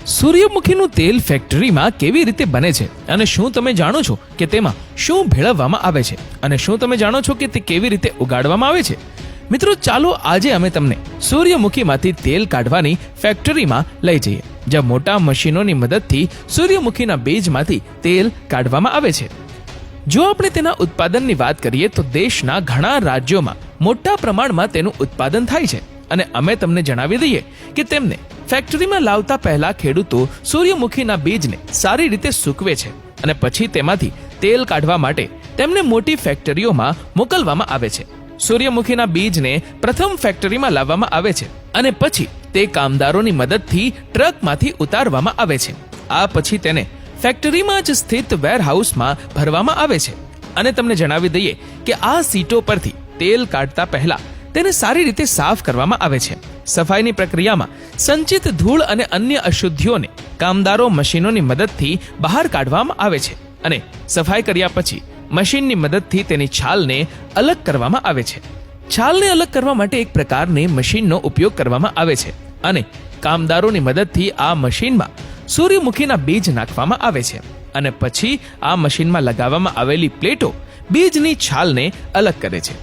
સૂર્યમુખીનું તેલ ફેક્ટરીમાં કેવી રીતે બને છે અને શું તમે જાણો છો કે તેમાં શું ભેળવવામાં આવે છે અને શું તમે જાણો છો કે તે કેવી રીતે ઉગાડવામાં આવે છે? મિત્રો, ચાલો આજે અમે તમને સૂર્યમુખીમાંથી તેલ કાઢવાની ફેક્ટરીમાં લઈ જઈએ, જ્યાં મોટા મશીનોની મદદથી સૂર્યમુખીના બીજમાંથી તેલ કાઢવામાં આવે છે. જો આપણે તેના ઉત્પાદનની વાત કરીએ તો દેશના ઘણા રાજ્યોમાં મોટા પ્રમાણમાં તેનું ઉત્પાદન થાય છે અને અમે તમને જણાવી દઈએ કે તેમને ફેક્ટરીમાં લાવતા પહેલા ખેડૂતો સૂર્યમુખીના બીજને સારી રીતે સૂકવે છે અને પછી તેમાંથી તેલ કાઢવા માટે તેમને મોટી ફેક્ટરીઓમાં મોકલવામાં આવે છે. સૂર્યમુખીના બીજને પ્રથમ ફેક્ટરીમાં લાવવામાં આવે છે અને પછી તે કામદારોની મદદથી ટ્રકમાંથી ઉતારવામાં આવે છે. આ પછી તેને ફેક્ટરીમાં જ સ્થિત વેરહાઉસમાં ભરવામાં આવે છે અને તમને જણાવી દઈએ કે આ સીટો પરથી તેલ કાઢતા પહેલા તેને સારી રીતે સાફ કરવામાં આવે છે. સફાઈની પ્રક્રિયામાં સંચિત ધૂળ અને અન્ય અશુદ્ધિઓને કામદારો મશીનોની મદદથી બહાર કાઢવામાં આવે છે અને સફાઈ કર્યા પછી મશીનની મદદથી તેની છાલને અલગ કરવામાં આવે છે. છાલને અલગ કરવા માટે એક પ્રકારની મશીનનો ઉપયોગ કરવામાં આવે છે અને કામદારોની મદદથી આ મશીનમાં સૂર્યમુખીના બીજ નાખવામાં આવે છે અને પછી આ મશીનમાં લગાવવામાં આવેલી પ્લેટો બીજની છાલને અલગ કરે છે.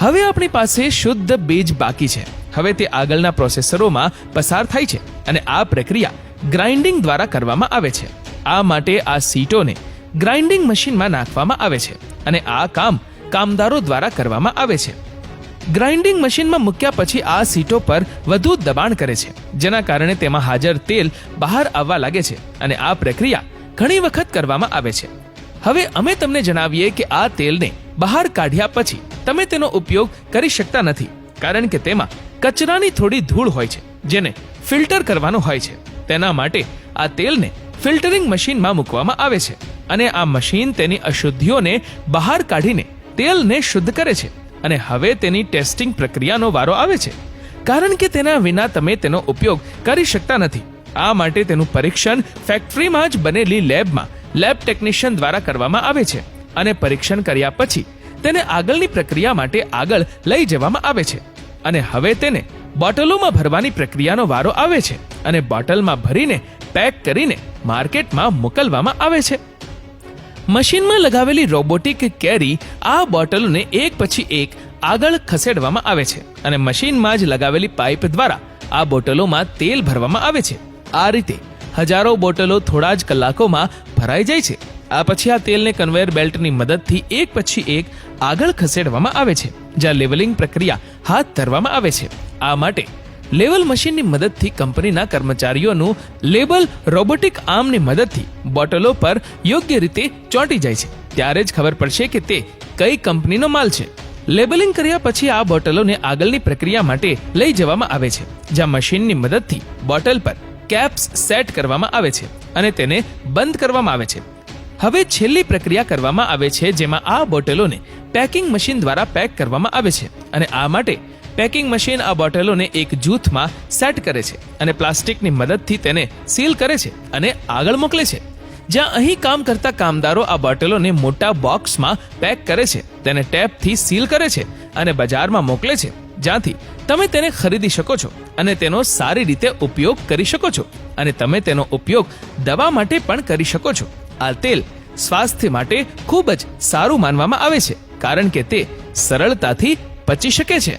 હવે આપણી પાસે શુદ્ધ બીજ બાકી છે. હવે તે આગળના પ્રોસેસરોમાં પસાર થાય છે અને આ પ્રક્રિયા ગ્રાઇન્ડિંગ દ્વારા કરવામાં આવે છે. આ માટે આ સીટોને ગ્રાઇન્ડિંગ મશીનમાં નાખવામાં આવે છે અને આ કામ કામદારો દ્વારા કરવામાં આવે છે. ગ્રાઇન્ડિંગ મશીનમાં મૂક્યા પછી આ સીટો પર વધુ દબાણ કરે છે, જેના કારણે તેમાં હાજર તેલ બહાર આવવા લાગે છે અને આ પ્રક્રિયા ઘણી વખત કરવામાં આવે છે. હવે અમે તમને જણાવીએ કે આ તેલને બહાર કાઢ્યા પછી તમે તેનો ઉપયોગ કરી શકતા નથી, કારણ કે તેમાં કચરાની થોડી ધૂળ હોય છે જેને ફિલ્ટર કરવાનો હોય છે. તેના માટે આ તેલને ફિલ્ટરિંગ મશીનમાં મૂકવામાં આવે છે અને આ મશીન તેની અશુદ્ધિઓને બહાર કાઢીને તેલને શુદ્ધ કરે છે અને હવે તેની ટેસ્ટિંગ પ્રક્રિયાનો વારો આવે છે, કારણ કે તેના વિના તમે તેનો ઉપયોગ કરી શકતા નથી. આ માટે તેનું પરીક્ષણ ફેક્ટરીમાં જ બનેલી લેબમાં લેબ ટેકનિશિયન દ્વારા કરવામાં આવે છે અને પરીક્ષણ કર્યા પછી તેને આગળની પ્રક્રિયા માટે આગળ લઈ જવામાં આવે છે અને હવે તેને બોટલોમાં ભરવાની પ્રક્રિયાનો વારો આવે છે અને બોટલમાં ભરીને પેક કરીને માર્કેટમાં મોકલવામાં આવે છે. મશીનમાં લગાવેલી રોબોટિક કેરી આ બોટલોને એક પછી એક આગળ ખસેડવામાં આવે છે અને મશીનમાં જ લગાવેલી પાઇપ દ્વારા આ બોટલોમાં તેલ ભરવામાં આવે છે. આ રીતે હજારો બોટલો થોડા જ કલાકોમાં ભરાઈ જાય છે. આ પછી આ તેલને કન્વેયર બેલ્ટની મદદથી એક પછી એક આગળ ખસેડવામાં આવે છે, જ્યાં લેવલિંગ પ્રક્રિયા હાથ ધરવામાં આવે છે. આ માટે લેવલ મશીનની મદદથી કંપનીના કર્મચારીઓનું લેબલ રોબોટિક આર્મની મદદથી બોટલો પર યોગ્ય રીતે ચોંટી જાય છે. ત્યારે જ ખબર પડશે કે તે કઈ કંપનીનો માલ છે. લેબલિંગ કર્યા પછી આ બોટલોને આગળની પ્રક્રિયા માટે લઈ જવામાં આવે છે, જ્યાં મશીનની મદદથી બોટલ પર કેપ્સ સેટ કરવામાં આવે છે અને તેને બંધ કરવામાં આવે છે. હવે છેલ્લી પ્રક્રિયા કરવામાં આવે છે, જેમાં આ બોટલોને પેકિંગ મશીન દ્વારા પેક કરવામાં આવે છે અને આ માટે પેકિંગ મશીન આ બોટલોને એક જૂથમાં સેટ કરે છે અને પ્લાસ્ટિકની મદદથી તેને સીલ કરે છે અને આગળ મોકલે છે, જ્યાં અહીં કામ કરતા કામદારો આ બોટલોને મોટા બોક્સમાં પેક કરે છે, તેને ટેપથી સીલ કરે છે અને બજારમાં મોકલે છે, જ્યાંથી તમે તેને ખરીદી શકો છો અને તેનો સારી રીતે ઉપયોગ કરી શકો છો અને તમે તેનો ઉપયોગ દવા માટે પણ કરી શકો છો. આ તેલ સ્વાસ્થ્ય માટે ખૂબ જ સારું માનવામાં આવે છે, કારણ કે તે સરળતાથી પચી શકે છે.